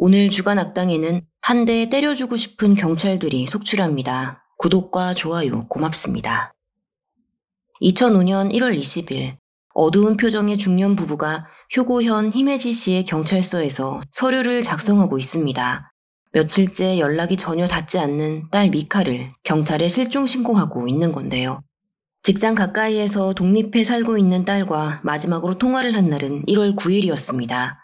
오늘 주간 악당에는 한 대 때려주고 싶은 경찰들이 속출합니다. 구독과 좋아요 고맙습니다. 2005년 1월 20일 어두운 표정의 중년 부부가 효고현 히메지시의 경찰서에서 서류를 작성하고 있습니다. 며칠째 연락이 전혀 닿지 않는 딸 미카를 경찰에 실종 신고하고 있는 건데요. 직장 가까이에서 독립해 살고 있는 딸과 마지막으로 통화를 한 날은 1월 9일이었습니다.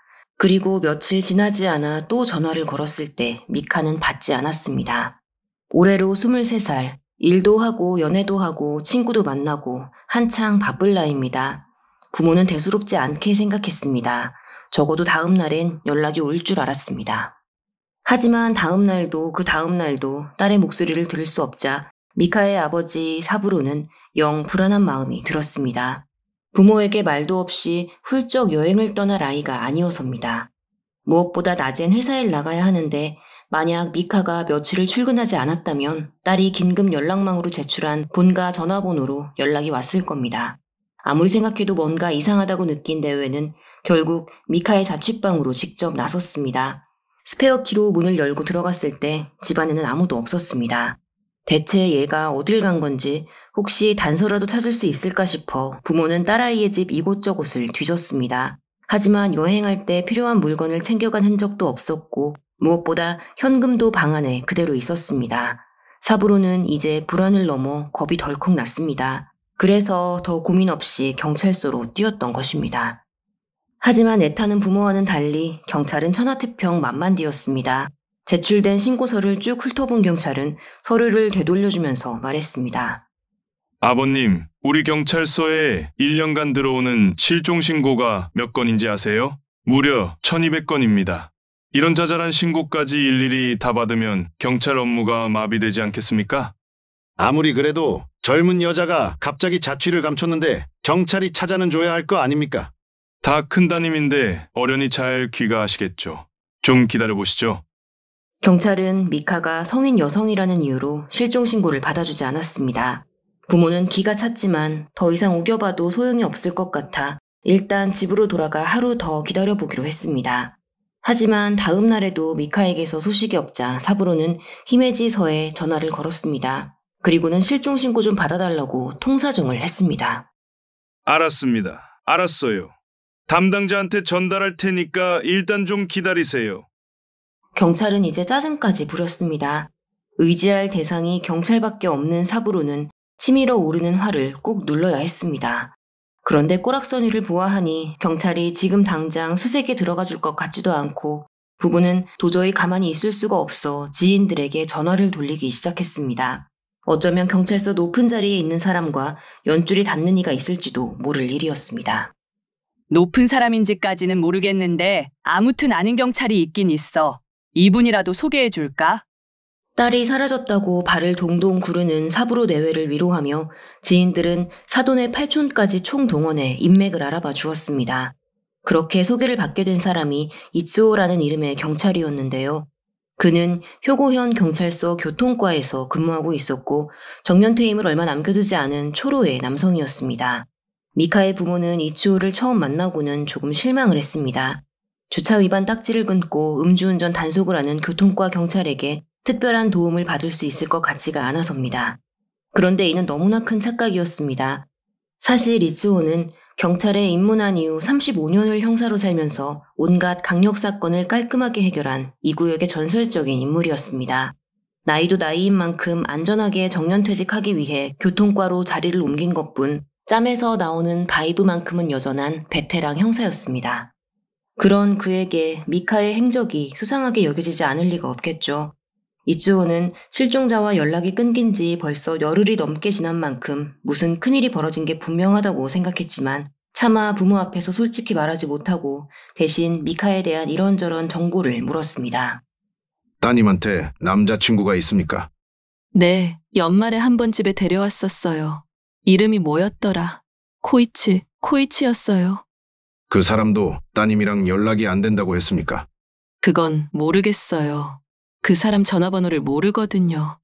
그리고 며칠 지나지 않아 또 전화를 걸었을 때 미카는 받지 않았습니다. 올해로 23살, 일도 하고 연애도 하고 친구도 만나고 한창 바쁠 나이입니다. 부모는 대수롭지 않게 생각했습니다. 적어도 다음 날엔 연락이 올 줄 알았습니다. 하지만 다음 날도 그 다음 날도 딸의 목소리를 들을 수 없자 미카의 아버지 사부로는 영 불안한 마음이 들었습니다. 부모에게 말도 없이 훌쩍 여행을 떠날 아이가 아니어서입니다. 무엇보다 낮엔 회사에 나가야 하는데 만약 미카가 며칠을 출근하지 않았다면 딸이 긴급 연락망으로 제출한 본가 전화번호로 연락이 왔을 겁니다. 아무리 생각해도 뭔가 이상하다고 느낀 대회는 결국 미카의 자취방으로 직접 나섰습니다. 스페어 키로 문을 열고 들어갔을 때 집안에는 아무도 없었습니다. 대체 얘가 어딜 간 건지 혹시 단서라도 찾을 수 있을까 싶어 부모는 딸아이의 집 이곳저곳을 뒤졌습니다. 하지만 여행할 때 필요한 물건을 챙겨간 흔적도 없었고 무엇보다 현금도 방 안에 그대로 있었습니다. 사부로는 이제 불안을 넘어 겁이 덜컥 났습니다. 그래서 더 고민 없이 경찰서로 뛰었던 것입니다. 하지만 애타는 부모와는 달리 경찰은 천하태평 만만디였습니다. 제출된 신고서를 쭉 훑어본 경찰은 서류를 되돌려주면서 말했습니다. 아버님, 우리 경찰서에 1년간 들어오는 실종 신고가 몇 건인지 아세요? 무려 1200건입니다. 이런 자잘한 신고까지 일일이 다 받으면 경찰 업무가 마비되지 않겠습니까? 아무리 그래도 젊은 여자가 갑자기 자취를 감췄는데 경찰이 찾아는 줘야 할 거 아닙니까? 다 큰 따님인데 어련히 잘 귀가하시겠죠. 좀 기다려보시죠. 경찰은 미카가 성인 여성이라는 이유로 실종 신고를 받아주지 않았습니다. 부모는 기가 찼지만 더 이상 우겨봐도 소용이 없을 것 같아 일단 집으로 돌아가 하루 더 기다려보기로 했습니다. 하지만 다음 날에도 미카에게서 소식이 없자 사부로는 히메지서에 전화를 걸었습니다. 그리고는 실종 신고 좀 받아달라고 통사정을 했습니다. 알았습니다. 알았어요. 담당자한테 전달할 테니까 일단 좀 기다리세요. 경찰은 이제 짜증까지 부렸습니다. 의지할 대상이 경찰밖에 없는 사부로는 치밀어 오르는 화를 꾹 눌러야 했습니다. 그런데 꼬락서니를 보아하니 경찰이 지금 당장 수색에 들어가 줄 것 같지도 않고 부부는 도저히 가만히 있을 수가 없어 지인들에게 전화를 돌리기 시작했습니다. 어쩌면 경찰서 높은 자리에 있는 사람과 연줄이 닿는 이가 있을지도 모를 일이었습니다. 높은 사람인지까지는 모르겠는데 아무튼 아는 경찰이 있긴 있어. 이분이라도 소개해 줄까? 딸이 사라졌다고 발을 동동 구르는 사부로 내외를 위로하며 지인들은 사돈의 팔촌까지 총동원해 인맥을 알아봐 주었습니다. 그렇게 소개를 받게 된 사람이 이츠오라는 이름의 경찰이었는데요. 그는 효고현 경찰서 교통과에서 근무하고 있었고 정년퇴임을 얼마 남겨두지 않은 초로의 남성이었습니다. 미카의 부모는 이츠오를 처음 만나고는 조금 실망을 했습니다. 주차 위반 딱지를 끊고 음주운전 단속을 하는 교통과 경찰에게 특별한 도움을 받을 수 있을 것 같지가 않아서입니다. 그런데 이는 너무나 큰 착각이었습니다. 사실 이츠오는 경찰에 입문한 이후 35년을 형사로 살면서 온갖 강력 사건을 깔끔하게 해결한 이 구역의 전설적인 인물이었습니다. 나이도 나이인 만큼 안전하게 정년퇴직하기 위해 교통과로 자리를 옮긴 것뿐 짬에서 나오는 바이브만큼은 여전한 베테랑 형사였습니다. 그런 그에게 미카의 행적이 수상하게 여겨지지 않을 리가 없겠죠. 이츠오는 실종자와 연락이 끊긴 지 벌써 열흘이 넘게 지난 만큼 무슨 큰일이 벌어진 게 분명하다고 생각했지만 차마 부모 앞에서 솔직히 말하지 못하고 대신 미카에 대한 이런저런 정보를 물었습니다. 따님한테 남자친구가 있습니까? 네, 연말에 한 번 집에 데려왔었어요. 이름이 뭐였더라? 코이치였어요. 그 사람도 따님이랑 연락이 안 된다고 했습니까? 그건 모르겠어요. 그 사람 전화번호를 모르거든요.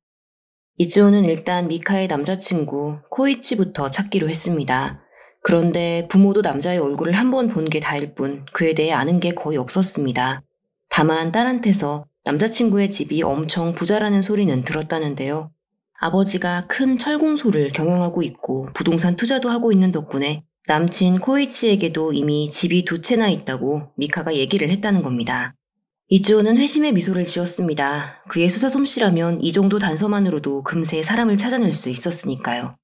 이츠오는 일단 미카의 남자친구 코이치부터 찾기로 했습니다. 그런데 부모도 남자의 얼굴을 한 번 본 게 다일 뿐 그에 대해 아는 게 거의 없었습니다. 다만 딸한테서 남자친구의 집이 엄청 부자라는 소리는 들었다는데요. 아버지가 큰 철공소를 경영하고 있고 부동산 투자도 하고 있는 덕분에 남친 코이치에게도 이미 집이 2채나 있다고 미카가 얘기를 했다는 겁니다. 이츠오는 회심의 미소를 지었습니다. 그의 수사 솜씨라면 이 정도 단서만으로도 금세 사람을 찾아낼 수 있었으니까요.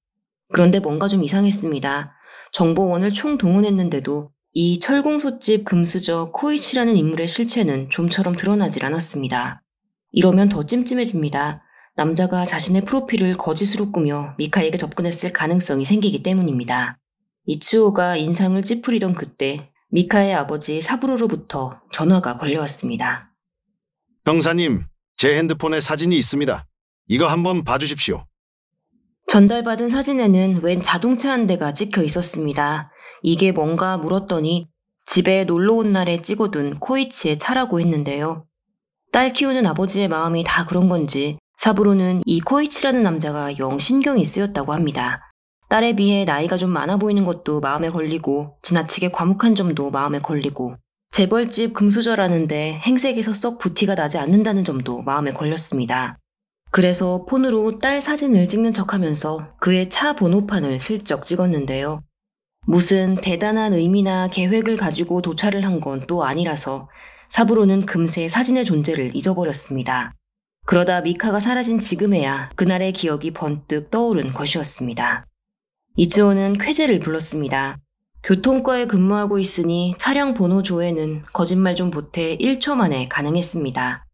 그런데 뭔가 좀 이상했습니다. 정보원을 총동원했는데도 이 철공소집 금수저 코이치라는 인물의 실체는 좀처럼 드러나질 않았습니다. 이러면 더 찜찜해집니다. 남자가 자신의 프로필을 거짓으로 꾸며 미카에게 접근했을 가능성이 생기기 때문입니다. 이츠오가 인상을 찌푸리던 그때 미카의 아버지 사부로로부터 전화가 걸려왔습니다. 형사님, 제 핸드폰에 사진이 있습니다. 이거 한번 봐주십시오. 전달받은 사진에는 웬 자동차 한 대가 찍혀 있었습니다. 이게 뭔가 물었더니 집에 놀러 온 날에 찍어둔 코이치의 차라고 했는데요. 딸 키우는 아버지의 마음이 다 그런 건지 사부로는 이 코이치라는 남자가 영 신경이 쓰였다고 합니다. 딸에 비해 나이가 좀 많아 보이는 것도 마음에 걸리고 지나치게 과묵한 점도 마음에 걸리고 재벌집 금수저라는데 행색에서 썩 부티가 나지 않는다는 점도 마음에 걸렸습니다. 그래서 폰으로 딸 사진을 찍는 척하면서 그의 차 번호판을 슬쩍 찍었는데요. 무슨 대단한 의미나 계획을 가지고 도찰을 한 건 또 아니라서 사부로는 금세 사진의 존재를 잊어버렸습니다. 그러다 미카가 사라진 지금에야 그날의 기억이 번뜩 떠오른 것이었습니다. 이츠오는 쾌재를 불렀습니다. 교통과에 근무하고 있으니 차량 번호 조회는 거짓말 좀 보태 1초 만에 가능했습니다.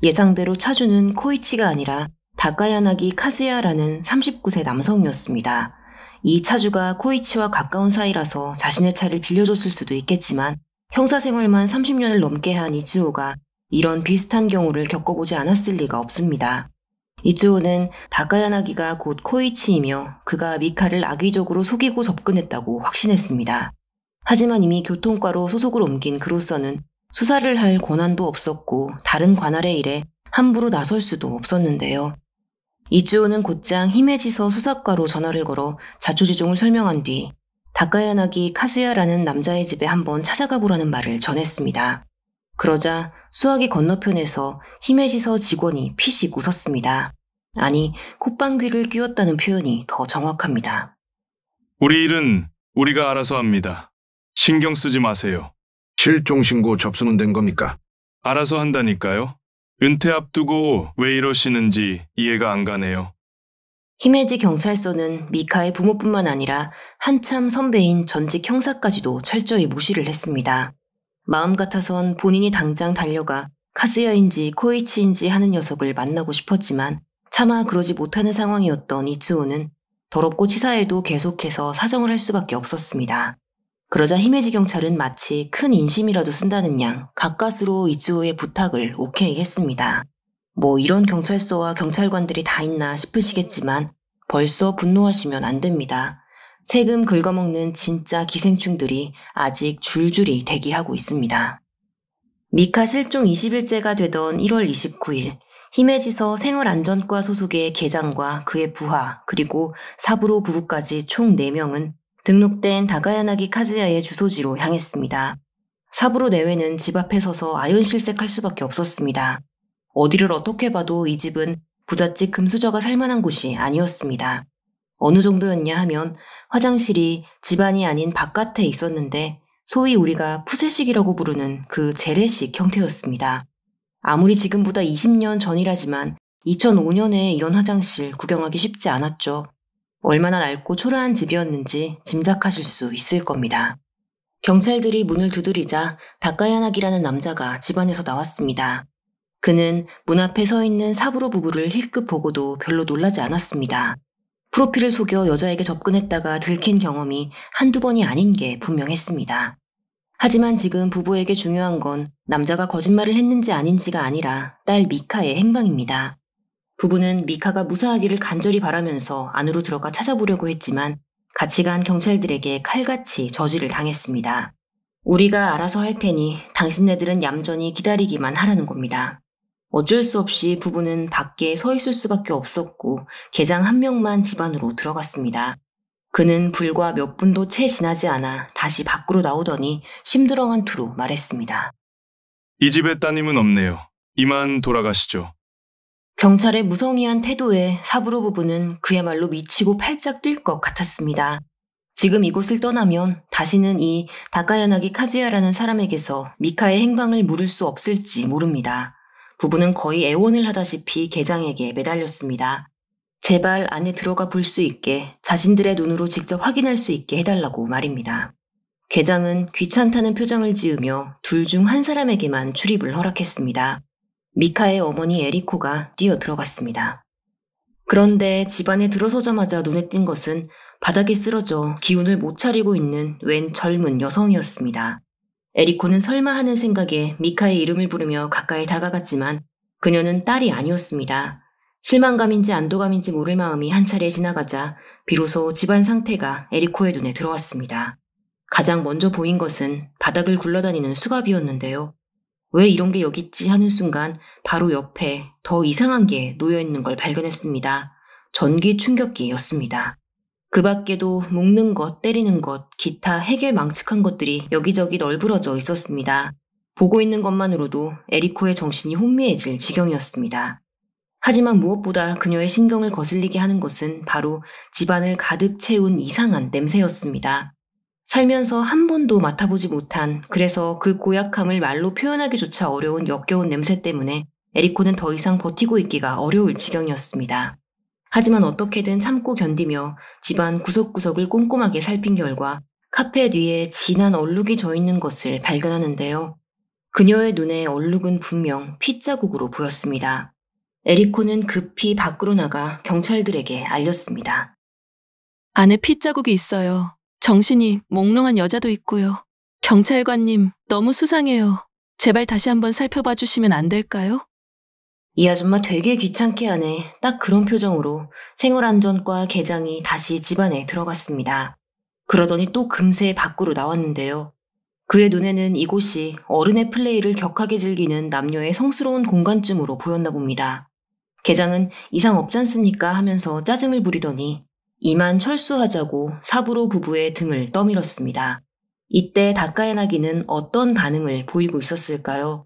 예상대로 차주는 코이치가 아니라 다카야나기 카즈야라는 39세 남성이었습니다. 이 차주가 코이치와 가까운 사이라서 자신의 차를 빌려줬을 수도 있겠지만 형사생활만 30년을 넘게 한 이츠오가 이런 비슷한 경우를 겪어보지 않았을 리가 없습니다. 이츠오는 다카야나기가 곧 코이치이며 그가 미카를 악의적으로 속이고 접근했다고 확신했습니다. 하지만 이미 교통과로 소속을 옮긴 그로서는 수사를 할 권한도 없었고 다른 관할의 일에 함부로 나설 수도 없었는데요. 이츠오는 곧장 히메지서 수사과로 전화를 걸어 자초지종을 설명한 뒤 다카야나기 카즈야라는 남자의 집에 한번 찾아가 보라는 말을 전했습니다. 그러자 수화기 건너편에서 히메지서 직원이 피식 웃었습니다. 아니, 콧방귀를 뀌었다는 표현이 더 정확합니다. 우리 일은 우리가 알아서 합니다. 신경 쓰지 마세요. 실종신고 접수는 된 겁니까? 알아서 한다니까요. 은퇴 앞두고 왜 이러시는지 이해가 안 가네요. 히메지 경찰서는 미카의 부모뿐만 아니라 한참 선배인 전직 형사까지도 철저히 무시를 했습니다. 마음 같아선 본인이 당장 달려가 카즈야인지 코이치인지 하는 녀석을 만나고 싶었지만 차마 그러지 못하는 상황이었던 이츠오는 더럽고 치사해도 계속해서 사정을 할 수밖에 없었습니다. 그러자 히메지 경찰은 마치 큰 인심이라도 쓴다는 양 가까스로 이츠오의 부탁을 오케이 했습니다. 뭐 이런 경찰서와 경찰관들이 다 있나 싶으시겠지만 벌써 분노하시면 안 됩니다. 세금 긁어먹는 진짜 기생충들이 아직 줄줄이 대기하고 있습니다. 미카 실종 20일째가 되던 1월 29일 히메지서 생활안전과 소속의 계장과 그의 부하 그리고 사부로 부부까지 총 4명은 등록된 다카야나기 카즈야의 주소지로 향했습니다. 사부로 내외는 집 앞에 서서 아연실색할 수밖에 없었습니다. 어디를 어떻게 봐도 이 집은 부잣집 금수저가 살만한 곳이 아니었습니다. 어느 정도였냐 하면 화장실이 집안이 아닌 바깥에 있었는데 소위 우리가 푸세식이라고 부르는 그 재래식 형태였습니다. 아무리 지금보다 20년 전이라지만 2005년에 이런 화장실 구경하기 쉽지 않았죠. 얼마나 낡고 초라한 집이었는지 짐작하실 수 있을 겁니다. 경찰들이 문을 두드리자 다카야나기라는 남자가 집안에서 나왔습니다. 그는 문 앞에 서 있는 사부로 부부를 힐끗 보고도 별로 놀라지 않았습니다. 프로필을 속여 여자에게 접근했다가 들킨 경험이 한두 번이 아닌 게 분명했습니다. 하지만 지금 부부에게 중요한 건 남자가 거짓말을 했는지 아닌지가 아니라 딸 미카의 행방입니다. 부부는 미카가 무사하기를 간절히 바라면서 안으로 들어가 찾아보려고 했지만 같이 간 경찰들에게 칼같이 저지를 당했습니다. 우리가 알아서 할 테니 당신네들은 얌전히 기다리기만 하라는 겁니다. 어쩔 수 없이 부부는 밖에 서 있을 수밖에 없었고 계장 한 명만 집 안으로 들어갔습니다. 그는 불과 몇 분도 채 지나지 않아 다시 밖으로 나오더니 심드렁한 투로 말했습니다. 이 집에 따님은 없네요. 이만 돌아가시죠. 경찰의 무성의한 태도에 사부로 부부는 그야말로 미치고 팔짝 뛸 것 같았습니다. 지금 이곳을 떠나면 다시는 이 다카야나기 카즈야라는 사람에게서 미카의 행방을 물을 수 없을지 모릅니다. 부부는 거의 애원을 하다시피 계장에게 매달렸습니다. 제발 안에 들어가 볼 수 있게, 자신들의 눈으로 직접 확인할 수 있게 해달라고 말입니다. 계장은 귀찮다는 표정을 지으며 둘 중 한 사람에게만 출입을 허락했습니다. 미카의 어머니 에리코가 뛰어 들어갔습니다. 그런데 집 안에 들어서자마자 눈에 띈 것은 바닥에 쓰러져 기운을 못 차리고 있는 웬 젊은 여성이었습니다. 에리코는 설마 하는 생각에 미카의 이름을 부르며 가까이 다가갔지만 그녀는 딸이 아니었습니다. 실망감인지 안도감인지 모를 마음이 한 차례 지나가자 비로소 집안 상태가 에리코의 눈에 들어왔습니다. 가장 먼저 보인 것은 바닥을 굴러다니는 수갑이었는데요. 왜 이런 게 여기 있지 하는 순간 바로 옆에 더 이상한 게 놓여있는 걸 발견했습니다. 전기 충격기였습니다. 그 밖에도 묶는 것, 때리는 것, 기타 해결망측한 것들이 여기저기 널브러져 있었습니다. 보고 있는 것만으로도 에리코의 정신이 혼미해질 지경이었습니다. 하지만 무엇보다 그녀의 신경을 거슬리게 하는 것은 바로 집안을 가득 채운 이상한 냄새였습니다. 살면서 한 번도 맡아보지 못한, 그래서 그 고약함을 말로 표현하기조차 어려운 역겨운 냄새 때문에 에리코는 더 이상 버티고 있기가 어려울 지경이었습니다. 하지만 어떻게든 참고 견디며 집안 구석구석을 꼼꼼하게 살핀 결과 카펫 위에 진한 얼룩이 져 있는 것을 발견하는데요. 그녀의 눈에 얼룩은 분명 핏자국으로 보였습니다. 에리코는 급히 밖으로 나가 경찰들에게 알렸습니다. 안에 핏자국이 있어요. 정신이 몽롱한 여자도 있고요. 경찰관님, 너무 수상해요. 제발 다시 한번 살펴봐 주시면 안 될까요? 이 아줌마 되게 귀찮게 하네. 딱 그런 표정으로 생활안전과 계장이 다시 집안에 들어갔습니다. 그러더니 또 금세 밖으로 나왔는데요. 그의 눈에는 이곳이 어른의 플레이를 격하게 즐기는 남녀의 성스러운 공간쯤으로 보였나 봅니다. 계장은 이상 없지 않습니까 하면서 짜증을 부리더니 이만 철수하자고 사부로 부부의 등을 떠밀었습니다. 이때 다카야나기는 어떤 반응을 보이고 있었을까요?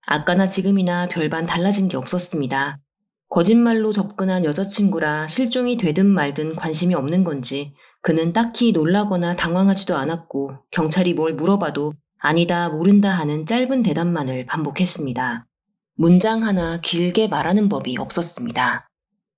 아까나 지금이나 별반 달라진 게 없었습니다. 거짓말로 접근한 여자친구라 실종이 되든 말든 관심이 없는 건지 그는 딱히 놀라거나 당황하지도 않았고 경찰이 뭘 물어봐도 아니다 모른다 하는 짧은 대답만을 반복했습니다. 문장 하나 길게 말하는 법이 없었습니다.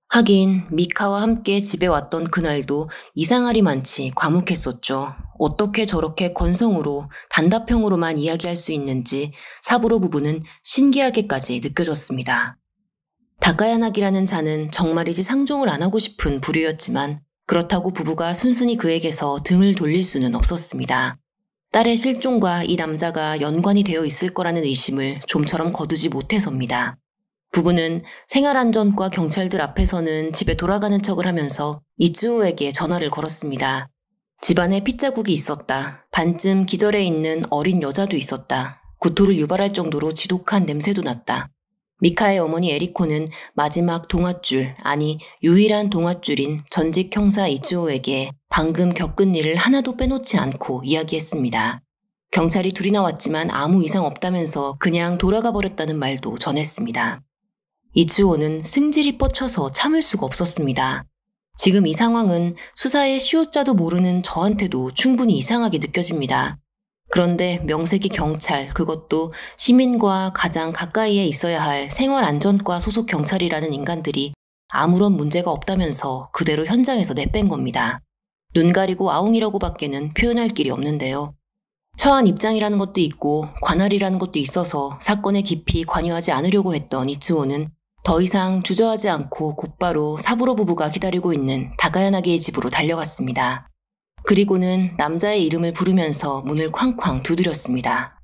하긴 미카와 함께 집에 왔던 그날도 이상하리만치 과묵했었죠. 어떻게 저렇게 건성으로 단답형으로만 이야기할 수 있는지 사부로 부부는 신기하게까지 느껴졌습니다. 다카야나기라는 자는 정말이지 상종을 안 하고 싶은 부류였지만 그렇다고 부부가 순순히 그에게서 등을 돌릴 수는 없었습니다. 딸의 실종과 이 남자가 연관이 되어 있을 거라는 의심을 좀처럼 거두지 못해서입니다. 부부는 생활안전과 경찰들 앞에서는 집에 돌아가는 척을 하면서 이츠오에게 전화를 걸었습니다. 집안에 핏자국이 있었다. 반쯤 기절해 있는 어린 여자도 있었다. 구토를 유발할 정도로 지독한 냄새도 났다. 미카의 어머니 에리코는 마지막 동아줄, 아니 유일한 동아줄인 전직 형사 이츠오에게 방금 겪은 일을 하나도 빼놓지 않고 이야기했습니다. 경찰이 둘이 나왔지만 아무 이상 없다면서 그냥 돌아가 버렸다는 말도 전했습니다. 이츠오는 승질이 뻗쳐서 참을 수가 없었습니다. 지금 이 상황은 수사의 시효자도 모르는 저한테도 충분히 이상하게 느껴집니다. 그런데 명색이 경찰, 그것도 시민과 가장 가까이에 있어야 할 생활안전과 소속 경찰이라는 인간들이 아무런 문제가 없다면서 그대로 현장에서 내뺀 겁니다. 눈 가리고 아웅이라고밖에는 표현할 길이 없는데요. 처한 입장이라는 것도 있고 관할이라는 것도 있어서 사건에 깊이 관여하지 않으려고 했던 이츠오는 더 이상 주저하지 않고 곧바로 사부로 부부가 기다리고 있는 다카야나기의 집으로 달려갔습니다. 그리고는 남자의 이름을 부르면서 문을 쾅쾅 두드렸습니다.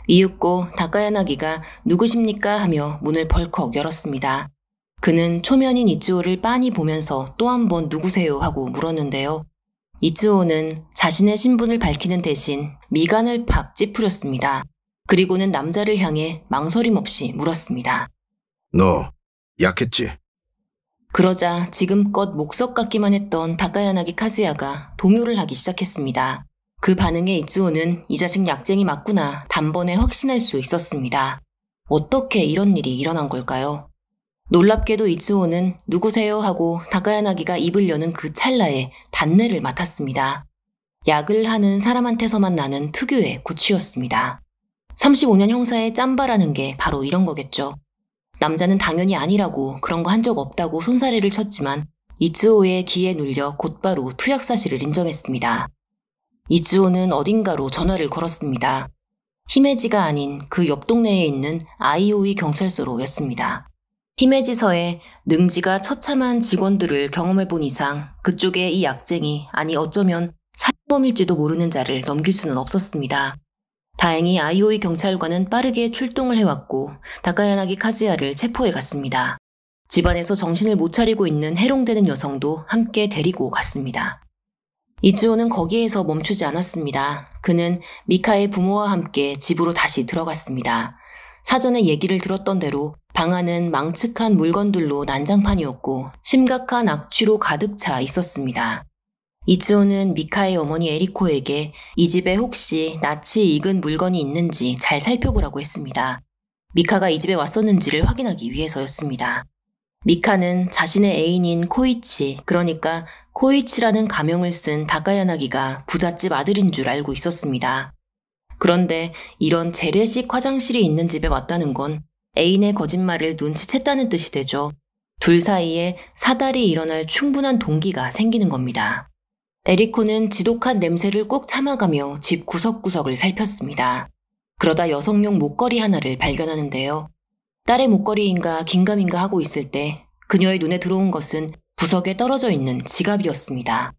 이윽고 다카야나기가 누구십니까 하며 문을 벌컥 열었습니다. 그는 초면인 이츠오를 빤히 보면서 또 한 번 누구세요 하고 물었는데요. 이츠오는 자신의 신분을 밝히는 대신 미간을 팍 찌푸렸습니다. 그리고는 남자를 향해 망설임 없이 물었습니다. 너 약했지? 그러자 지금껏 목석 같기만 했던 다카야나기 카즈야가 동요를 하기 시작했습니다. 그 반응에 이츠오는 이 자식 약쟁이 맞구나 단번에 확신할 수 있었습니다. 어떻게 이런 일이 일어난 걸까요? 놀랍게도 이츠오는 누구세요 하고 다카야나기가 입을 여는 그 찰나에 단내를 맡았습니다. 약을 하는 사람한테서만 나는 특유의 구취였습니다. 35년 형사의 짬바라는 게 바로 이런 거겠죠. 남자는 당연히 아니라고 그런 거 한 적 없다고 손사래를 쳤지만 이츠오의 기에 눌려 곧바로 투약 사실을 인정했습니다. 이츠오는 어딘가로 전화를 걸었습니다. 히메지가 아닌 그 옆 동네에 있는 아이오이 경찰서로였습니다. 히메지서에 능지가 처참한 직원들을 경험해본 이상 그쪽에 이 약쟁이, 아니 어쩌면 살인범일지도 모르는 자를 넘길 수는 없었습니다. 다행히 아이오이 경찰관은 빠르게 출동을 해왔고 다카야나기 카즈야를 체포해 갔습니다. 집안에서 정신을 못 차리고 있는 해롱되는 여성도 함께 데리고 갔습니다. 이츠오는 거기에서 멈추지 않았습니다. 그는 미카의 부모와 함께 집으로 다시 들어갔습니다. 사전에 얘기를 들었던 대로 방 안은 망측한 물건들로 난장판이었고 심각한 악취로 가득 차 있었습니다. 이츠오는 미카의 어머니 에리코에게 이 집에 혹시 낯이 익은 물건이 있는지 잘 살펴보라고 했습니다. 미카가 이 집에 왔었는지를 확인하기 위해서였습니다. 미카는 자신의 애인인 코이치, 그러니까 코이치라는 가명을 쓴 다카야나기가 부잣집 아들인 줄 알고 있었습니다. 그런데 이런 재래식 화장실이 있는 집에 왔다는 건 애인의 거짓말을 눈치챘다는 뜻이 되죠. 둘 사이에 사달이 일어날 충분한 동기가 생기는 겁니다. 에리코는 지독한 냄새를 꾹 참아가며 집 구석구석을 살폈습니다. 그러다 여성용 목걸이 하나를 발견하는데요. 딸의 목걸이인가 긴감인가 하고 있을 때 그녀의 눈에 들어온 것은 구석에 떨어져 있는 지갑이었습니다.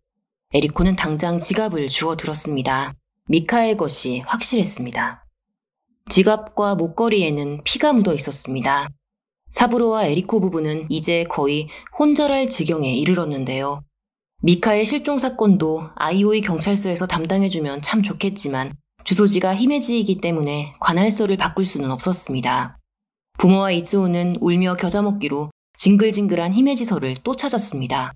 에리코는 당장 지갑을 주워 들었습니다. 미카의 것이 확실했습니다. 지갑과 목걸이에는 피가 묻어 있었습니다. 사부로와 에리코 부부는 이제 거의 혼절할 지경에 이르렀는데요. 미카의 실종 사건도 아이오이 경찰서에서 담당해주면 참 좋겠지만 주소지가 히메지이기 때문에 관할서를 바꿀 수는 없었습니다. 부모와 이츠오는 울며 겨자 먹기로 징글징글한 히메지서를 또 찾았습니다.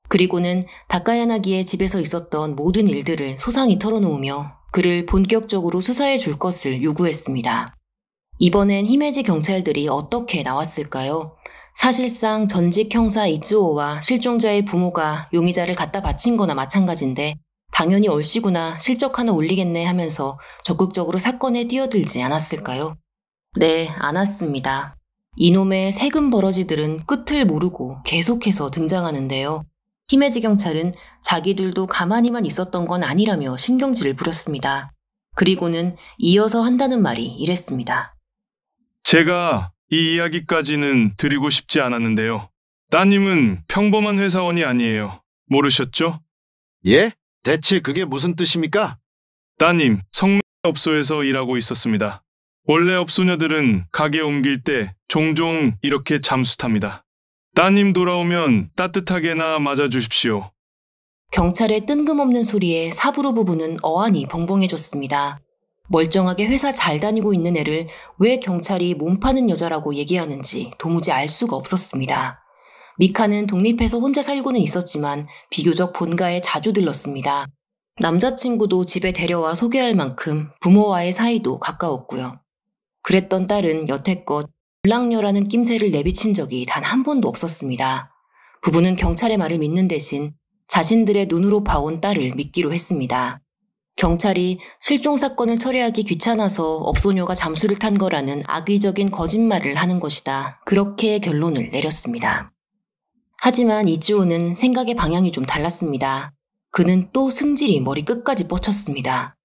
그리고는 다카야나기의 집에서 있었던 모든 일들을 소상히 털어놓으며 그를 본격적으로 수사해 줄 것을 요구했습니다. 이번엔 히메지 경찰들이 어떻게 나왔을까요? 사실상 전직 형사 이츠오와 실종자의 부모가 용의자를 갖다 바친 거나 마찬가지인데 당연히 얼씨구나 실적 하나 올리겠네 하면서 적극적으로 사건에 뛰어들지 않았을까요? 네, 안 왔습니다. 이놈의 세금 버러지들은 끝을 모르고 계속해서 등장하는데요. 히메지 경찰은 자기들도 가만히만 있었던 건 아니라며 신경질을 부렸습니다. 그리고는 이어서 한다는 말이 이랬습니다. 제가 이 이야기까지는 드리고 싶지 않았는데요. 따님은 평범한 회사원이 아니에요. 모르셨죠? 예? 대체 그게 무슨 뜻입니까? 따님, 성매업소에서 일하고 있었습니다. 원래 업소녀들은 가게 옮길 때 종종 이렇게 잠수 탑니다. 따님 돌아오면 따뜻하게나 맞아주십시오. 경찰의 뜬금없는 소리에 사부로 부부는 어안이 벙벙해졌습니다. 멀쩡하게 회사 잘 다니고 있는 애를 왜 경찰이 몸 파는 여자라고 얘기하는지 도무지 알 수가 없었습니다. 미카는 독립해서 혼자 살고는 있었지만 비교적 본가에 자주 들렀습니다. 남자친구도 집에 데려와 소개할 만큼 부모와의 사이도 가까웠고요. 그랬던 딸은 여태껏 불랑녀라는 낌새를 내비친 적이 단 한 번도 없었습니다. 부부는 경찰의 말을 믿는 대신 자신들의 눈으로 봐온 딸을 믿기로 했습니다. 경찰이 실종 사건을 처리하기 귀찮아서 업소녀가 잠수를 탄 거라는 악의적인 거짓말을 하는 것이다. 그렇게 결론을 내렸습니다. 하지만 이츠오는 생각의 방향이 좀 달랐습니다. 그는 또 승질이 머리 끝까지 뻗쳤습니다.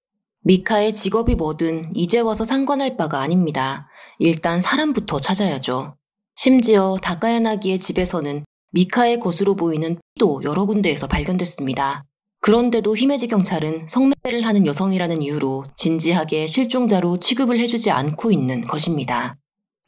미카의 직업이 뭐든 이제 와서 상관할 바가 아닙니다. 일단 사람부터 찾아야죠. 심지어 다카야나기의 집에서는 미카의 것으로 보이는 피도 여러 군데에서 발견됐습니다. 그런데도 히메지 경찰은 성매매를 하는 여성이라는 이유로 진지하게 실종자로 취급을 해주지 않고 있는 것입니다.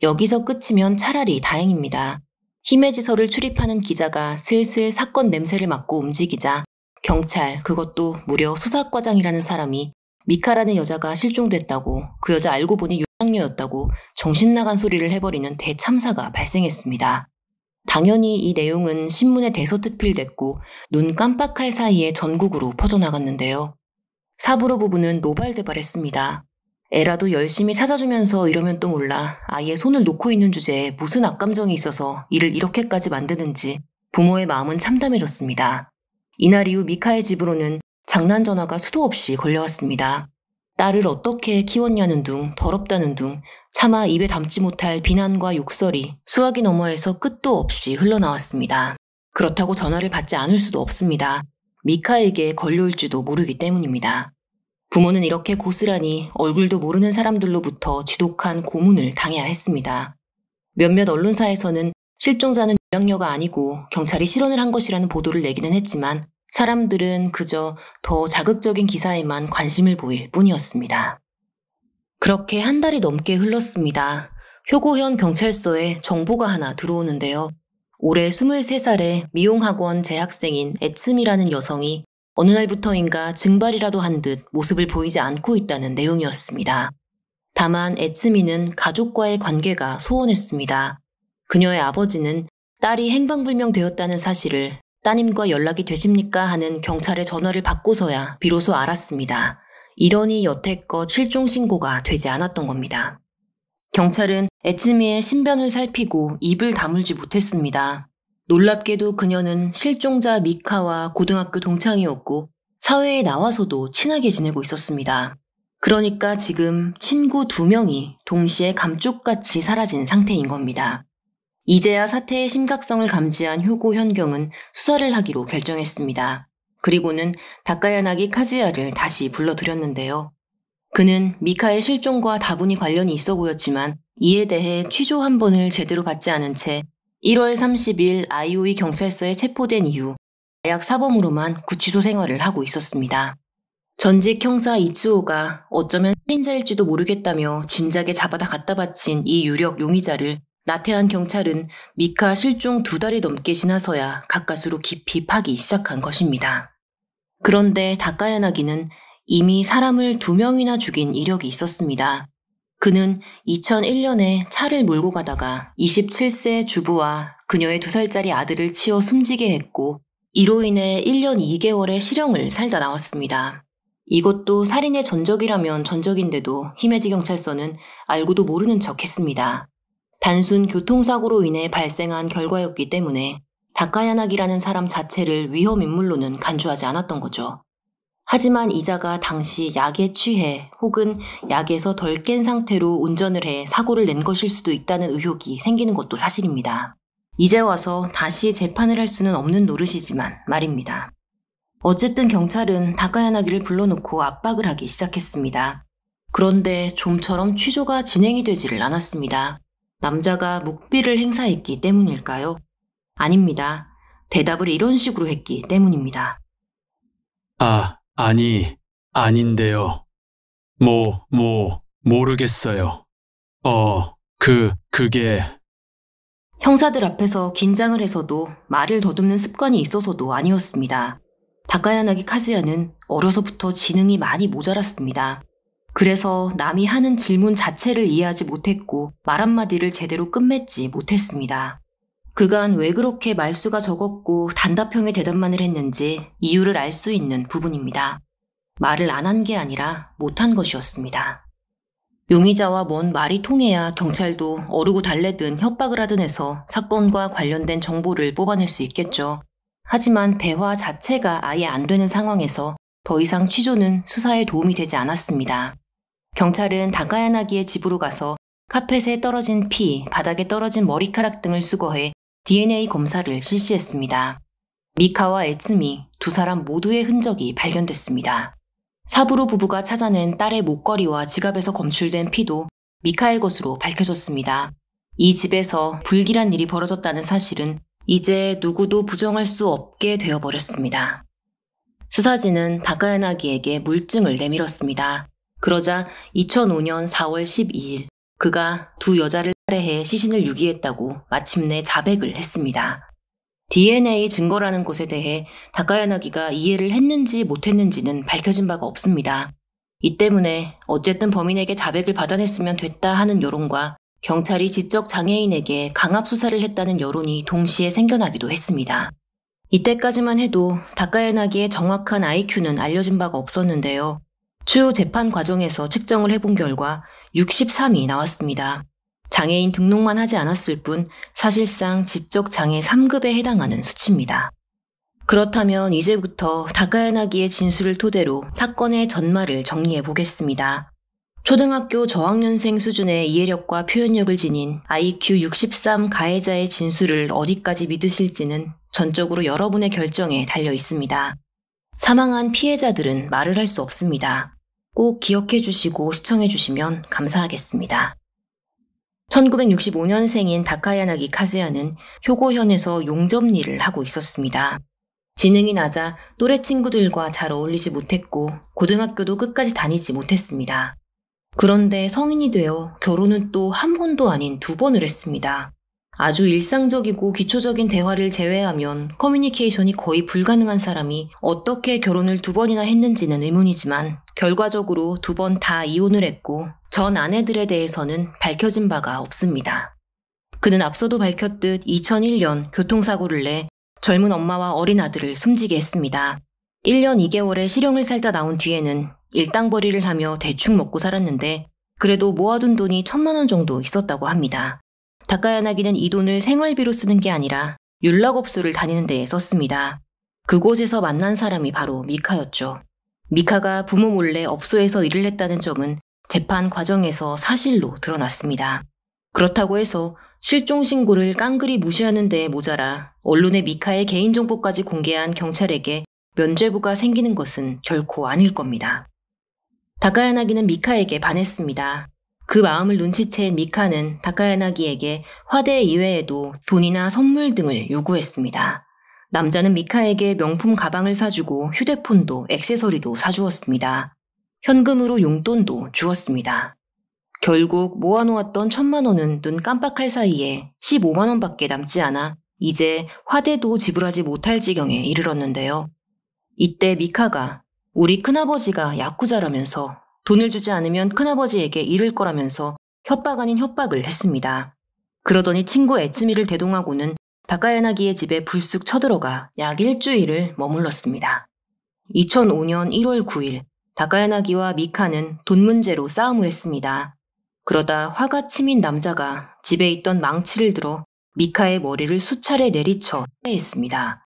여기서 끝이면 차라리 다행입니다. 히메지서를 출입하는 기자가 슬슬 사건 냄새를 맡고 움직이자 경찰, 그것도 무려 수사과장이라는 사람이 미카라는 여자가 실종됐다고, 그 여자 알고 보니 유랑녀였다고 정신나간 소리를 해버리는 대참사가 발생했습니다. 당연히 이 내용은 신문에 대서특필됐고 눈 깜빡할 사이에 전국으로 퍼져나갔는데요. 사부로 부부는 노발대발했습니다. 애라도 열심히 찾아주면서 이러면 또 몰라 아예 손을 놓고 있는 주제에 무슨 악감정이 있어서 이를 이렇게까지 만드는지 부모의 마음은 참담해졌습니다. 이날 이후 미카의 집으로는 장난 전화가 수도 없이 걸려왔습니다. 딸을 어떻게 키웠냐는 둥, 더럽다는 둥, 차마 입에 담지 못할 비난과 욕설이 수화기 너머에서 끝도 없이 흘러나왔습니다. 그렇다고 전화를 받지 않을 수도 없습니다. 미카에게 걸려올지도 모르기 때문입니다. 부모는 이렇게 고스란히 얼굴도 모르는 사람들로부터 지독한 고문을 당해야 했습니다. 몇몇 언론사에서는 실종자는 유학녀가 아니고 경찰이 실언을 한 것이라는 보도를 내기는 했지만 사람들은 그저 더 자극적인 기사에만 관심을 보일 뿐이었습니다. 그렇게 한 달이 넘게 흘렀습니다. 효고현 경찰서에 정보가 하나 들어오는데요. 올해 23살의 미용학원 재학생인 애츠미라는 여성이 어느 날부터인가 증발이라도 한 듯 모습을 보이지 않고 있다는 내용이었습니다. 다만 애츠미는 가족과의 관계가 소원했습니다. 그녀의 아버지는 딸이 행방불명되었다는 사실을 따님과 연락이 되십니까 하는 경찰의 전화를 받고서야 비로소 알았습니다. 이러니 여태껏 실종 신고가 되지 않았던 겁니다. 경찰은 애츠미의 신변을 살피고 입을 다물지 못했습니다. 놀랍게도 그녀는 실종자 미카와 고등학교 동창이었고 사회에 나와서도 친하게 지내고 있었습니다. 그러니까 지금 친구 2명이 동시에 감쪽같이 사라진 상태인 겁니다. 이제야 사태의 심각성을 감지한 효고 현경은 수사를 하기로 결정했습니다. 그리고는 다카야나기 카즈야를 다시 불러들였는데요. 그는 미카의 실종과 다분히 관련이 있어 보였지만 이에 대해 취조 한 번을 제대로 받지 않은 채 1월 30일 아이오이 경찰서에 체포된 이후 마약 사범으로만 구치소 생활을 하고 있었습니다. 전직 형사 이츠오가 어쩌면 살인자일지도 모르겠다며 진작에 잡아다 갖다 바친 이 유력 용의자를 나태한 경찰은 미카 실종 2달이 넘게 지나서야 가까스로 깊이 파기 시작한 것입니다. 그런데 다카야나기는 이미 사람을 2명이나 죽인 이력이 있었습니다. 그는 2001년에 차를 몰고 가다가 27세 주부와 그녀의 2살짜리 아들을 치어 숨지게 했고 이로 인해 1년 2개월의 실형을 살다 나왔습니다. 이것도 살인의 전적이라면 전적인데도 히메지 경찰서는 알고도 모르는 척 했습니다. 단순 교통사고로 인해 발생한 결과였기 때문에 다카야나기라는 사람 자체를 위험 인물로는 간주하지 않았던 거죠. 하지만 이자가 당시 약에 취해 혹은 약에서 덜 깬 상태로 운전을 해 사고를 낸 것일 수도 있다는 의혹이 생기는 것도 사실입니다. 이제 와서 다시 재판을 할 수는 없는 노릇이지만 말입니다. 어쨌든 경찰은 다카야나기를 불러놓고 압박을 하기 시작했습니다. 그런데 좀처럼 취조가 진행이 되지를 않았습니다. 남자가 묵비를 행사했기 때문일까요? 아닙니다. 대답을 이런 식으로 했기 때문입니다. 아닌데요. 모르겠어요. 그게. 형사들 앞에서 긴장을 해서도 말을 더듬는 습관이 있어서도 아니었습니다. 다카야나기 카즈야는 어려서부터 지능이 많이 모자랐습니다. 그래서 남이 하는 질문 자체를 이해하지 못했고 말 한마디를 제대로 끝맺지 못했습니다. 그간 왜 그렇게 말수가 적었고 단답형의 대답만을 했는지 이유를 알 수 있는 부분입니다. 말을 안 한 게 아니라 못한 것이었습니다. 용의자와 뭔 말이 통해야 경찰도 어르고 달래든 협박을 하든 해서 사건과 관련된 정보를 뽑아낼 수 있겠죠. 하지만 대화 자체가 아예 안 되는 상황에서 더 이상 취조는 수사에 도움이 되지 않았습니다. 경찰은 다카야나기의 집으로 가서 카펫에 떨어진 피, 바닥에 떨어진 머리카락 등을 수거해 DNA 검사를 실시했습니다. 미카와 애츠미 2사람 모두의 흔적이 발견됐습니다. 사부로 부부가 찾아낸 딸의 목걸이와 지갑에서 검출된 피도 미카의 것으로 밝혀졌습니다. 이 집에서 불길한 일이 벌어졌다는 사실은 이제 누구도 부정할 수 없게 되어버렸습니다. 수사진은 다카야나기에게 물증을 내밀었습니다. 그러자 2005년 4월 12일 그가 2 여자를 살해해 시신을 유기했다고 마침내 자백을 했습니다. DNA 증거라는 것에 대해 다카야나기가 이해를 했는지 못했는지는 밝혀진 바가 없습니다. 이 때문에 어쨌든 범인에게 자백을 받아냈으면 됐다 하는 여론과 경찰이 지적 장애인에게 강압 수사를 했다는 여론이 동시에 생겨나기도 했습니다. 이때까지만 해도 다카야나기의 정확한 IQ는 알려진 바가 없었는데요. 추후 재판 과정에서 측정을 해본 결과 63이 나왔습니다. 장애인 등록만 하지 않았을 뿐 사실상 지적 장애 3급에 해당하는 수치입니다. 그렇다면 이제부터 다카야나기의 진술을 토대로 사건의 전말을 정리해 보겠습니다. 초등학교 저학년생 수준의 이해력과 표현력을 지닌 IQ 63 가해자의 진술을 어디까지 믿으실지는 전적으로 여러분의 결정에 달려 있습니다. 사망한 피해자들은 말을 할 수 없습니다. 꼭 기억해 주시고 시청해 주시면 감사하겠습니다. 1965년생인 다카야나기 카즈야는 효고현에서 용접 일을 하고 있었습니다. 지능이 낮아 또래 친구들과 잘 어울리지 못했고 고등학교도 끝까지 다니지 못했습니다. 그런데 성인이 되어 결혼은 또 한 번도 아닌 2번을 했습니다. 아주 일상적이고 기초적인 대화를 제외하면 커뮤니케이션이 거의 불가능한 사람이 어떻게 결혼을 2번이나 했는지는 의문이지만 결과적으로 2번 다 이혼을 했고 전 아내들에 대해서는 밝혀진 바가 없습니다. 그는 앞서도 밝혔듯 2001년 교통사고를 내 젊은 엄마와 어린 아들을 숨지게 했습니다. 1년 2개월의 실형을 살다 나온 뒤에는 일당벌이를 하며 대충 먹고 살았는데 그래도 모아둔 돈이 1,000만 원 정도 있었다고 합니다. 다카야나기는 이 돈을 생활비로 쓰는 게 아니라 윤락업소를 다니는 데에 썼습니다. 그곳에서 만난 사람이 바로 미카였죠. 미카가 부모 몰래 업소에서 일을 했다는 점은 재판 과정에서 사실로 드러났습니다. 그렇다고 해서 실종 신고를 깡그리 무시하는 데에 모자라 언론에 미카의 개인정보까지 공개한 경찰에게 면죄부가 생기는 것은 결코 아닐 겁니다. 다카야나기는 미카에게 반했습니다. 그 마음을 눈치챈 미카는 다카야나기에게 화대 이외에도 돈이나 선물 등을 요구했습니다. 남자는 미카에게 명품 가방을 사주고 휴대폰도 액세서리도 사주었습니다. 현금으로 용돈도 주었습니다. 결국 모아놓았던 1,000만 원은 눈 깜빡할 사이에 15만 원밖에 남지 않아 이제 화대도 지불하지 못할 지경에 이르렀는데요. 이때 미카가 우리 큰아버지가 야쿠자라면서 돈을 주지 않으면 큰아버지에게 잃을 거라면서 협박 아닌 협박을 했습니다. 그러더니 친구 에츠미를 대동하고는 다카야나기의 집에 불쑥 쳐들어가 약 일주일을 머물렀습니다. 2005년 1월 9일 다카야나기와 미카는 돈 문제로 싸움을 했습니다. 그러다 화가 치민 남자가 집에 있던 망치를 들어 미카의 머리를 수차례 내리쳐 살해했습니다.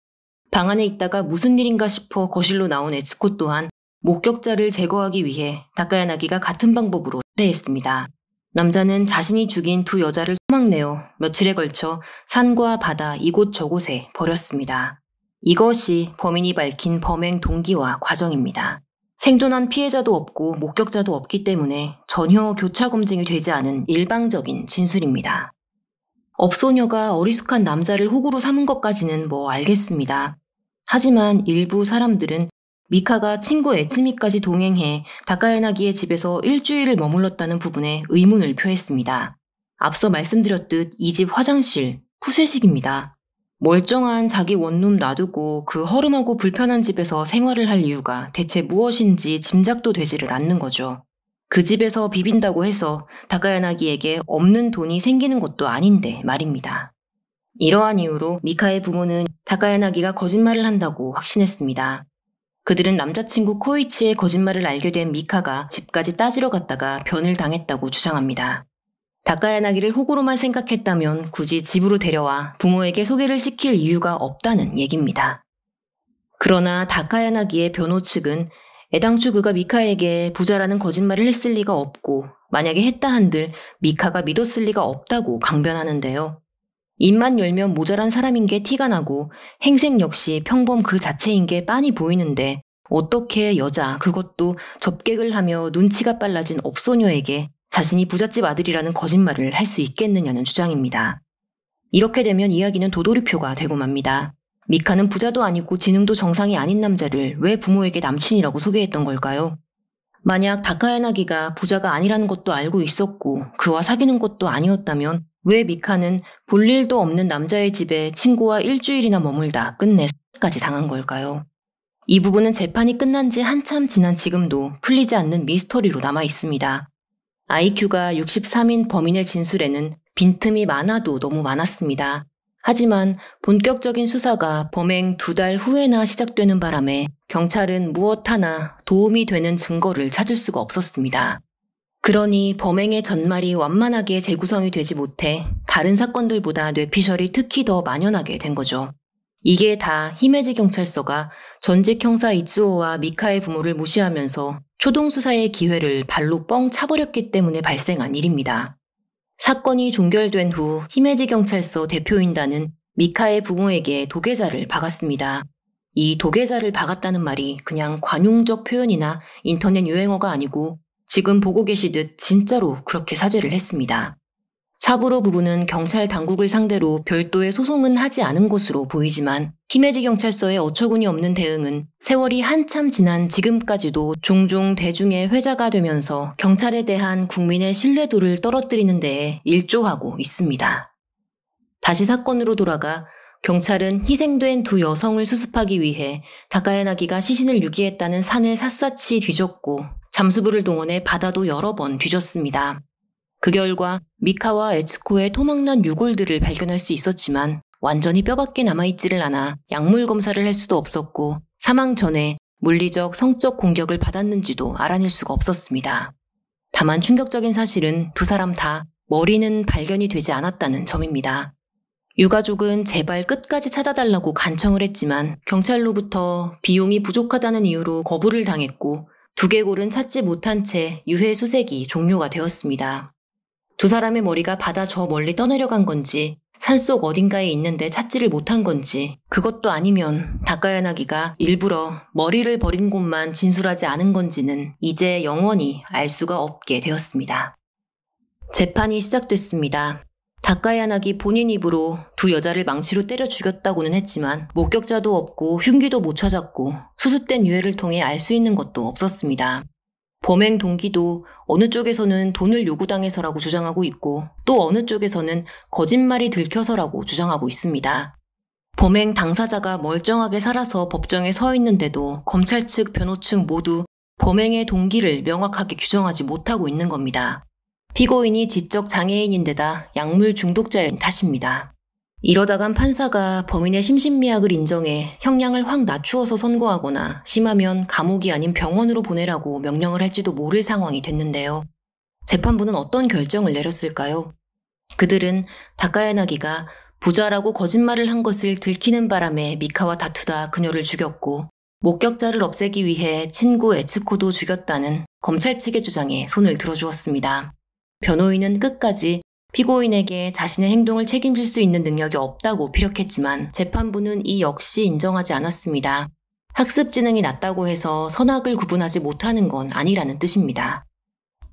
방 안에 있다가 무슨 일인가 싶어 거실로 나온 에츠코 또한 목격자를 제거하기 위해 다카야나기가 같은 방법으로 살해했습니다. 남자는 자신이 죽인 2 여자를 토막내어 며칠에 걸쳐 산과 바다 이곳저곳에 버렸습니다. 이것이 범인이 밝힌 범행 동기와 과정입니다. 생존한 피해자도 없고 목격자도 없기 때문에 전혀 교차 검증이 되지 않은 일방적인 진술입니다. 업소녀가 어리숙한 남자를 호구로 삼은 것까지는 뭐 알겠습니다. 하지만 일부 사람들은 미카가 친구 에츠미까지 동행해 다카야나기의 집에서 일주일을 머물렀다는 부분에 의문을 표했습니다. 앞서 말씀드렸듯 이 집 화장실 푸세식입니다. 멀쩡한 자기 원룸 놔두고 그 허름하고 불편한 집에서 생활을 할 이유가 대체 무엇인지 짐작도 되지를 않는 거죠. 그 집에서 비빈다고 해서 다카야나기에게 없는 돈이 생기는 것도 아닌데 말입니다. 이러한 이유로 미카의 부모는 다카야나기가 거짓말을 한다고 확신했습니다. 그들은 남자친구 코이치의 거짓말을 알게 된 미카가 집까지 따지러 갔다가 변을 당했다고 주장합니다. 다카야나기를 호구로만 생각했다면 굳이 집으로 데려와 부모에게 소개를 시킬 이유가 없다는 얘기입니다. 그러나 다카야나기의 변호 측은 애당초 그가 미카에게 부자라는 거짓말을 했을 리가 없고 만약에 했다 한들 미카가 믿었을 리가 없다고 강변하는데요. 입만 열면 모자란 사람인 게 티가 나고 행색 역시 평범 그 자체인 게 빤히 보이는데 어떻게 여자 그것도 접객을 하며 눈치가 빨라진 업소녀에게 자신이 부잣집 아들이라는 거짓말을 할 수 있겠느냐는 주장입니다. 이렇게 되면 이야기는 도돌이표가 되고 맙니다. 미카는 부자도 아니고 지능도 정상이 아닌 남자를 왜 부모에게 남친이라고 소개했던 걸까요? 만약 다카야나기가 부자가 아니라는 것도 알고 있었고 그와 사귀는 것도 아니었다면 왜 미카는 볼 일도 없는 남자의 집에 친구와 일주일이나 머물다 끝내 살해까지 당한 걸까요? 이 부분은 재판이 끝난 지 한참 지난 지금도 풀리지 않는 미스터리로 남아 있습니다. IQ가 63인 범인의 진술에는 빈틈이 많아도 너무 많았습니다. 하지만 본격적인 수사가 범행 2달 후에나 시작되는 바람에 경찰은 무엇 하나 도움이 되는 증거를 찾을 수가 없었습니다. 그러니 범행의 전말이 완만하게 재구성이 되지 못해 다른 사건들보다 뇌피셜이 특히 더 만연하게 된 거죠. 이게 다 히메지 경찰서가 전직 형사 이츠오와 미카의 부모를 무시하면서 초동 수사의 기회를 발로 뻥 차버렸기 때문에 발생한 일입니다. 사건이 종결된 후 히메지 경찰서 대표인단은 미카의 부모에게 도계자를 박았습니다. 이 도계자를 박았다는 말이 그냥 관용적 표현이나 인터넷 유행어가 아니고 지금 보고 계시듯 진짜로 그렇게 사죄를 했습니다. 사부로 부부는 경찰 당국을 상대로 별도의 소송은 하지 않은 것으로 보이지만 히메지 경찰서의 어처구니 없는 대응은 세월이 한참 지난 지금까지도 종종 대중의 회자가 되면서 경찰에 대한 국민의 신뢰도를 떨어뜨리는 데에 일조하고 있습니다. 다시 사건으로 돌아가 경찰은 희생된 2 여성을 수습하기 위해 다카야나기가 시신을 유기했다는 산을 샅샅이 뒤졌고 잠수부를 동원해 바다도 여러 번 뒤졌습니다. 그 결과 미카와 에츠코의 토막난 유골들을 발견할 수 있었지만 완전히 뼈밖에 남아있지를 않아 약물 검사를 할 수도 없었고 사망 전에 물리적, 성적 공격을 받았는지도 알아낼 수가 없었습니다. 다만 충격적인 사실은 2 사람 다 머리는 발견이 되지 않았다는 점입니다. 유가족은 제발 끝까지 찾아달라고 간청을 했지만 경찰로부터 비용이 부족하다는 이유로 거부를 당했고 두개골은 찾지 못한 채 유해 수색이 종료가 되었습니다. 2 사람의 머리가 바다 저 멀리 떠내려간 건지 산속 어딘가에 있는데 찾지를 못한 건지 그것도 아니면 다카야나기가 일부러 머리를 버린 곳만 진술하지 않은 건지는 이제 영원히 알 수가 없게 되었습니다. 재판이 시작됐습니다. 다카야나기 본인 입으로 2 여자를 망치로 때려 죽였다고는 했지만 목격자도 없고 흉기도 못 찾았고 수습된 유해를 통해 알 수 있는 것도 없었습니다. 범행 동기도 어느 쪽에서는 돈을 요구당해서라고 주장하고 있고 또 어느 쪽에서는 거짓말이 들켜서라고 주장하고 있습니다. 범행 당사자가 멀쩡하게 살아서 법정에 서 있는데도 검찰 측, 변호 측 모두 범행의 동기를 명확하게 규정하지 못하고 있는 겁니다. 피고인이 지적 장애인인데다 약물 중독자인 탓입니다. 이러다간 판사가 범인의 심신미약을 인정해 형량을 확 낮추어서 선고하거나 심하면 감옥이 아닌 병원으로 보내라고 명령을 할지도 모를 상황이 됐는데요. 재판부는 어떤 결정을 내렸을까요? 그들은 다카야나기가 부자라고 거짓말을 한 것을 들키는 바람에 미카와 다투다 그녀를 죽였고 목격자를 없애기 위해 친구 에츠코도 죽였다는 검찰 측의 주장에 손을 들어주었습니다. 변호인은 끝까지 피고인에게 자신의 행동을 책임질 수 있는 능력이 없다고 피력했지만 재판부는 이 역시 인정하지 않았습니다. 학습 지능이 낮다고 해서 선악을 구분하지 못하는 건 아니라는 뜻입니다.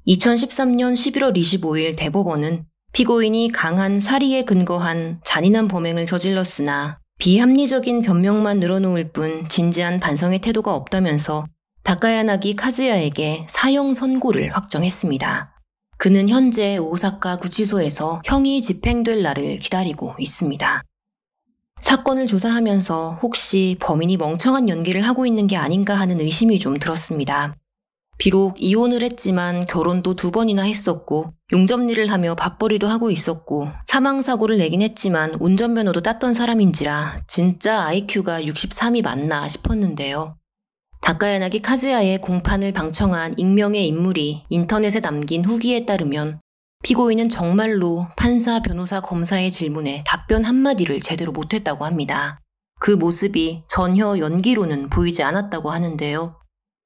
2013년 11월 25일 대법원은 피고인이 강한 사리에 근거한 잔인한 범행을 저질렀으나 비합리적인 변명만 늘어놓을 뿐 진지한 반성의 태도가 없다면서 다카야나기 카즈야에게 사형 선고를 확정했습니다. 그는 현재 오사카 구치소에서 형이 집행될 날을 기다리고 있습니다. 사건을 조사하면서 혹시 범인이 멍청한 연기를 하고 있는 게 아닌가 하는 의심이 좀 들었습니다. 비록 이혼을 했지만 결혼도 2번이나 했었고 용접일을 하며 밥벌이도 하고 있었고 사망사고를 내긴 했지만 운전면허도 땄던 사람인지라 진짜 IQ가 63이 맞나 싶었는데요. 다카야나기 카즈야의 공판을 방청한 익명의 인물이 인터넷에 남긴 후기에 따르면 피고인은 정말로 판사, 변호사, 검사의 질문에 답변 한마디를 제대로 못했다고 합니다. 그 모습이 전혀 연기로는 보이지 않았다고 하는데요.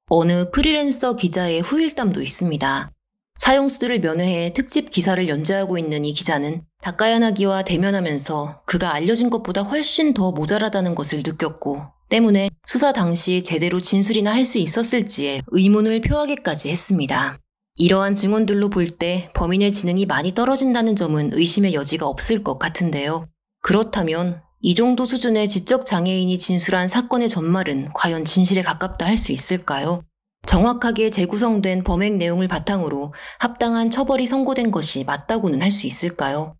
어느 프리랜서 기자의 후일담도 있습니다. 사형수들을 면회해 특집 기사를 연재하고 있는 이 기자는 다카야나기와 대면하면서 그가 알려진 것보다 훨씬 더 모자라다는 것을 느꼈고 때문에 수사 당시 제대로 진술이나 할 수 있었을지에 의문을 표하기까지 했습니다. 이러한 증언들로 볼 때 범인의 지능이 많이 떨어진다는 점은 의심의 여지가 없을 것 같은데요. 그렇다면 이 정도 수준의 지적 장애인이 진술한 사건의 전말은 과연 진실에 가깝다 할 수 있을까요? 정확하게 재구성된 범행 내용을 바탕으로 합당한 처벌이 선고된 것이 맞다고는 할 수 있을까요?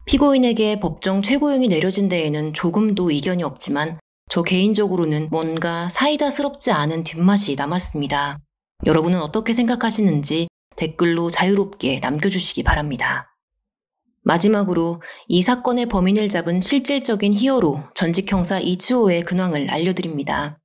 피고인에게 법정 최고형이 내려진 데에는 조금도 이견이 없지만 저 개인적으로는 뭔가 사이다스럽지 않은 뒷맛이 남았습니다. 여러분은 어떻게 생각하시는지 댓글로 자유롭게 남겨주시기 바랍니다. 마지막으로 이 사건의 범인을 잡은 실질적인 히어로 전직 형사 이츠오의 근황을 알려드립니다.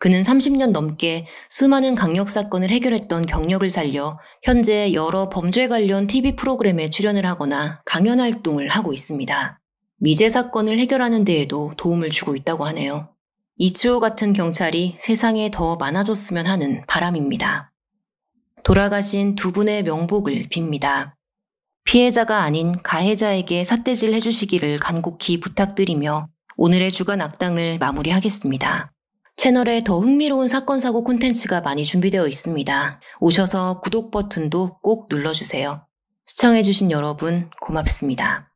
그는 30년 넘게 수많은 강력 사건을 해결했던 경력을 살려 현재 여러 범죄 관련 TV 프로그램에 출연을 하거나 강연 활동을 하고 있습니다. 미제 사건을 해결하는 데에도 도움을 주고 있다고 하네요. 이츠오 같은 경찰이 세상에 더 많아졌으면 하는 바람입니다. 돌아가신 두 분의 명복을 빕니다. 피해자가 아닌 가해자에게 삿대질 해주시기를 간곡히 부탁드리며 오늘의 주간 악당을 마무리하겠습니다. 채널에 더 흥미로운 사건 사고 콘텐츠가 많이 준비되어 있습니다. 오셔서 구독 버튼도 꼭 눌러주세요. 시청해주신 여러분 고맙습니다.